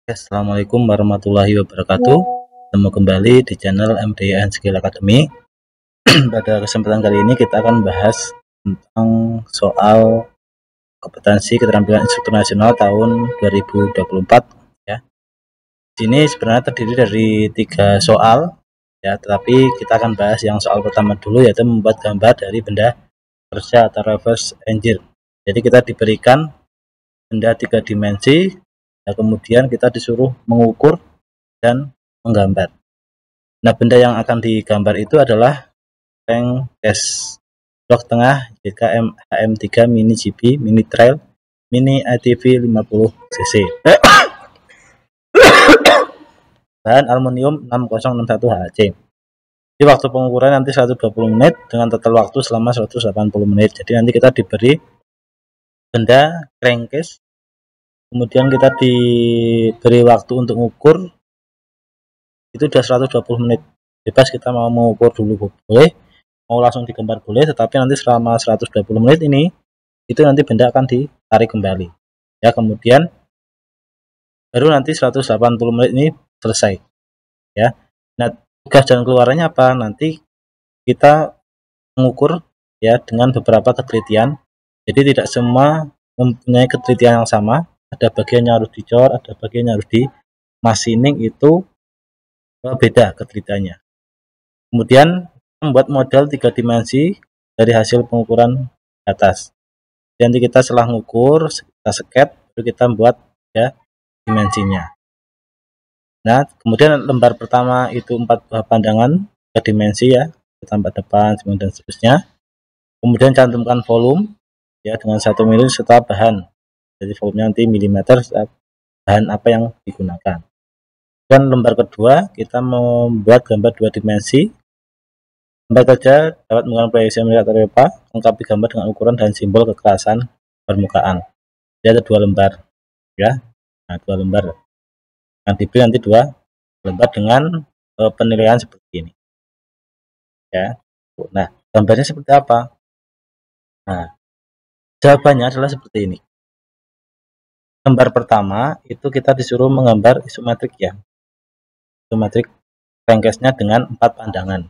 Assalamualaikum warahmatullahi wabarakatuh. Ketemu kembali di channel MDN Skill Academy. Pada kesempatan kali ini kita akan bahas tentang soal kompetensi keterampilan instruktur nasional tahun 2024 ya. Sini sebenarnya terdiri dari 3 soal ya, tetapi kita akan bahas yang soal pertama dulu, yaitu membuat gambar dari benda kerja atau reverse engineer. Jadi kita diberikan benda 3 dimensi. Nah, kemudian kita disuruh mengukur dan menggambar. Nah, benda yang akan digambar itu adalah tank gas blok tengah JKM HM3 Mini GP Mini Trail Mini ATV 50 cc. Bahan aluminium 6061 HAC. Di waktu pengukuran nanti 120 menit dengan total waktu selama 180 menit. Jadi nanti kita diberi benda crankcase, kemudian kita diberi waktu untuk mengukur itu udah 120 menit. Bebas kita mau mengukur dulu boleh, mau langsung digambar boleh, tetapi nanti selama 120 menit ini itu nanti benda akan ditarik kembali ya. Kemudian baru nanti 180 menit ini selesai ya. Nah, tugas dan keluarannya apa? Nanti kita mengukur ya dengan beberapa ketelitian. Jadi tidak semua mempunyai ketelitian yang sama. Ada bagian yang harus dicor, ada bagian yang harus di machining, itu beda ketelitiannya. Kemudian membuat model 3 dimensi dari hasil pengukuran atas. Nanti kita setelah mengukur, kita sket, baru kita buat ya dimensinya. Nah, kemudian lembar pertama itu 4 buah pandangan 3 dimensi ya, tambah depan, samping dan seterusnya. Kemudian cantumkan volume ya dengan 1 mm serta bahan. Jadi volumenya nanti milimeter bahan apa yang digunakan. Dan lembar kedua kita membuat gambar 2 dimensi. Gambar kerja dapat menggunakan proyeksi atau REPA, lengkapi gambar dengan ukuran dan simbol kekerasan permukaan. Jadi ada 2 lembar ya. Nah, 2 lembar. Yang diberi nanti 2 lembar dengan penilaian seperti ini ya. Nah, gambarnya seperti apa? Nah, jawabannya adalah seperti ini. Gambar pertama itu kita disuruh menggambar isometrik ya, isometrik crankcase-nya dengan 4 pandangan.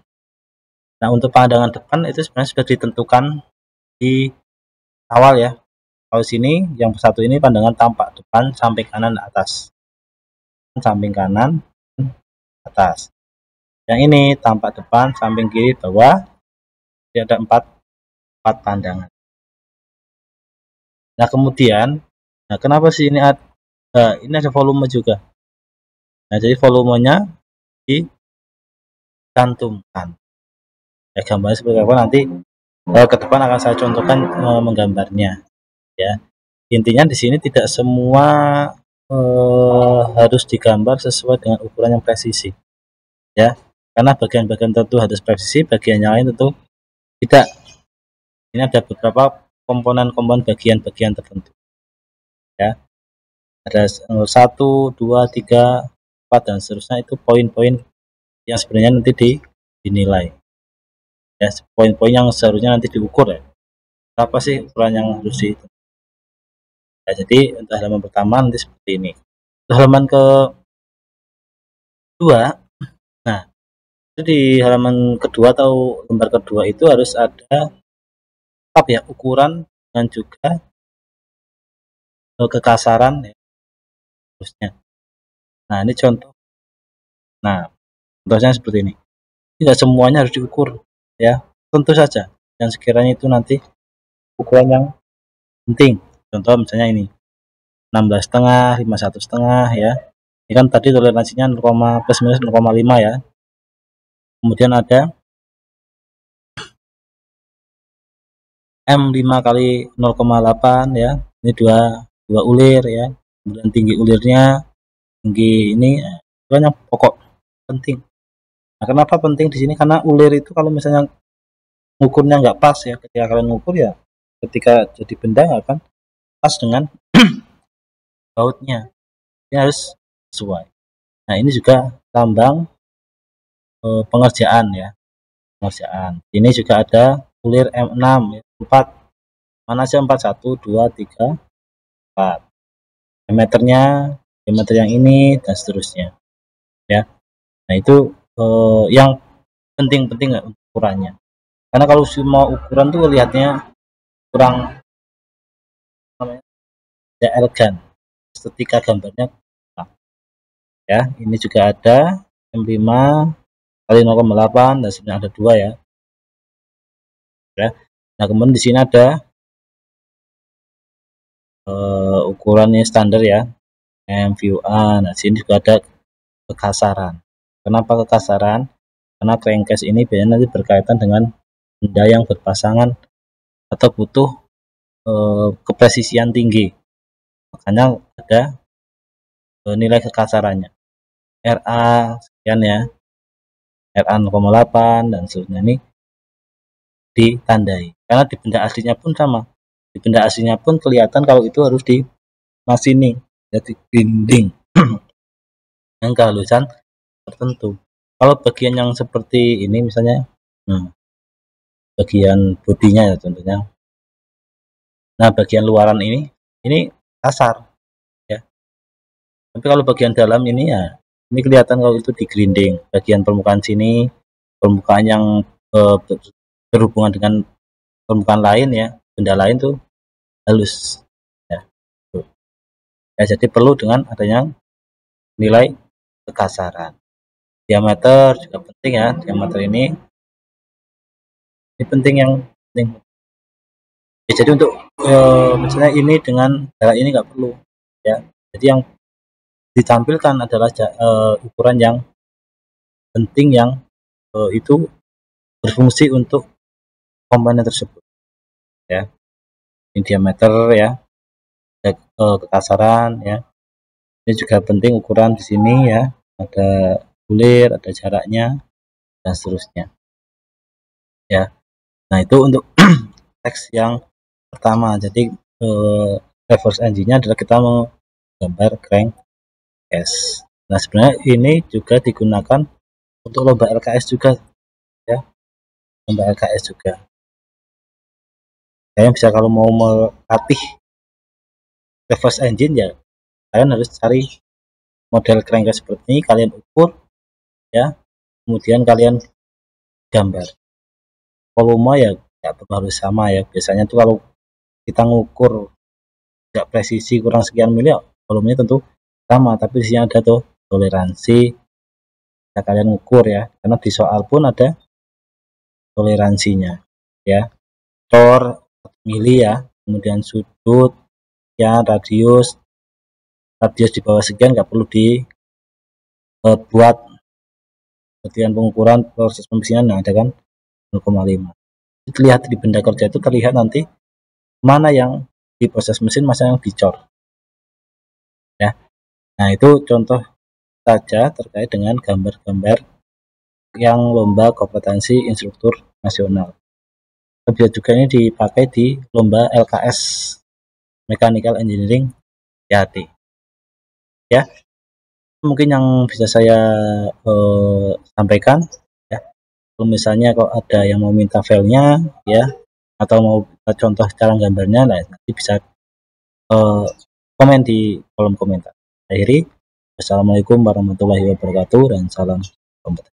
Nah, untuk pandangan depan itu sebenarnya sudah ditentukan di awal ya. Kalau sini yang satu ini pandangan tampak depan, samping kanan, atas, samping kanan, atas. Yang ini tampak depan, samping kiri, bawah. Jadi ada 4 pandangan. Nah, kemudian nah, kenapa sih ini ada volume juga? Nah, jadi volumenya dicantumkan. Ya, gambarnya seperti apa nanti ke depan akan saya contohkan menggambarnya. Ya, intinya di sini tidak semua harus digambar sesuai dengan ukuran yang presisi. Ya, karena bagian-bagian tertentu harus presisi, bagian yang lain tentu tidak. Ini ada beberapa komponen-komponen bagian-bagian tertentu. Ya, ada 1, 2, 3, 4 dan seterusnya, itu poin-poin yang sebenarnya nanti dinilai ya, poin-poin yang seharusnya nanti diukur ya, apa sih ukuran yang harus di ya. Jadi untuk halaman pertama nanti seperti ini. Untuk halaman kedua, nah itu di halaman kedua atau lembar kedua itu harus ada ya ukuran dan juga kekasaran ya, terusnya. Nah, ini contoh. Nah, contohnya seperti ini. Tidak semuanya harus diukur ya, tentu saja dan sekiranya itu nanti ukuran yang penting. Contoh misalnya ini 16,5, 51,5 ya. Ini kan tadi toleransinya 0, plus minus 0,5 ya. Kemudian ada M5 kali 0,8 ya. Ini dua ulir ya. Kemudian tinggi ulirnya, tinggi ini yang pokok penting. Nah, kenapa penting di sini? Karena ulir itu kalau misalnya ngukurnya nggak pas ya, ketika kalian ngukur ya, ketika jadi benda nggak akan pas dengan bautnya. Ini harus sesuai. Nah, ini juga tambang pengerjaan ya, pengerjaan. Ini juga ada ulir M6 ya, 4. Mana aja 4? 1, 2, 3, 4. Diameternya diameter yang ini, dan seterusnya ya. Nah itu yang penting-penting ukurannya, karena kalau semua ukuran tuh lihatnya kurang tidak elegan, estetika gambarnya ya. Ini juga ada M5 kali 0,8 dan sebenarnya ada 2 ya. Nah kemudian di sini ada ukurannya standar ya, MVUA. Nah sini juga ada kekasaran. Kenapa kekasaran? Karena crankcase ini biasanya nanti berkaitan dengan benda yang berpasangan atau butuh kepresisian tinggi, makanya ada nilai kekasarannya RA sekian ya, RA 0,8 dan seterusnya. Ini ditandai karena di benda aslinya pun sama, di benda aslinya pun kelihatan kalau itu harus di machining, jadi grinding dengan kehalusan tertentu. Kalau bagian yang seperti ini misalnya, bagian bodinya ya contohnya, nah bagian luaran ini kasar ya, tapi kalau bagian dalam ini ya ini kelihatan kalau itu di grinding. Bagian permukaan sini, permukaan yang berhubungan dengan permukaan lain ya, benda lain tuh halus ya. Ya jadi perlu dengan adanya nilai kekasaran. Diameter juga penting ya, diameter ini penting, yang penting ya. Jadi untuk misalnya ini dengan jarak ini nggak perlu ya, jadi yang ditampilkan adalah ukuran yang penting yang itu berfungsi untuk komponen tersebut ya. Ini diameter ya, kekasaran ya. Ini juga penting ukuran di sini ya, ada bulir, ada jaraknya dan seterusnya ya. Nah itu untuk teks yang pertama. Jadi reverse engine-nya adalah kita menggambar crankcase. Nah sebenarnya ini juga digunakan untuk lomba LKS juga ya, lomba LKS juga. Kalian bisa kalau mau melatih reverse engine ya, kalian harus cari model crankcase seperti ini, kalian ukur ya, kemudian kalian gambar. Volume ya nggak perlu harus sama ya, biasanya tuh kalau kita ngukur nggak presisi kurang sekian mili, volumenya tentu sama, tapi di sini ada tuh toleransi, ya kalian ukur ya, karena di soal pun ada toleransinya ya, tor mili ya, kemudian sudut ya, radius di bawah sekian nggak perlu dibuat bagian pengukuran proses pembisingan. Nah ada kan 0,5. Terlihat di benda kerja itu terlihat nanti mana yang di proses mesin, mana yang dicor ya. Nah itu contoh saja terkait dengan gambar-gambar yang lomba kompetensi instruktur nasional. Bisa juga ini dipakai di lomba LKS Mechanical Engineering YAT ya. Mungkin yang bisa saya sampaikan ya. Kalau misalnya kalau ada yang mau minta filenya ya, atau mau contoh cara gambarnya, nah nanti bisa komen di kolom komentar. Akhiri, wassalamualaikum warahmatullahi wabarakatuh dan salam kompetensi.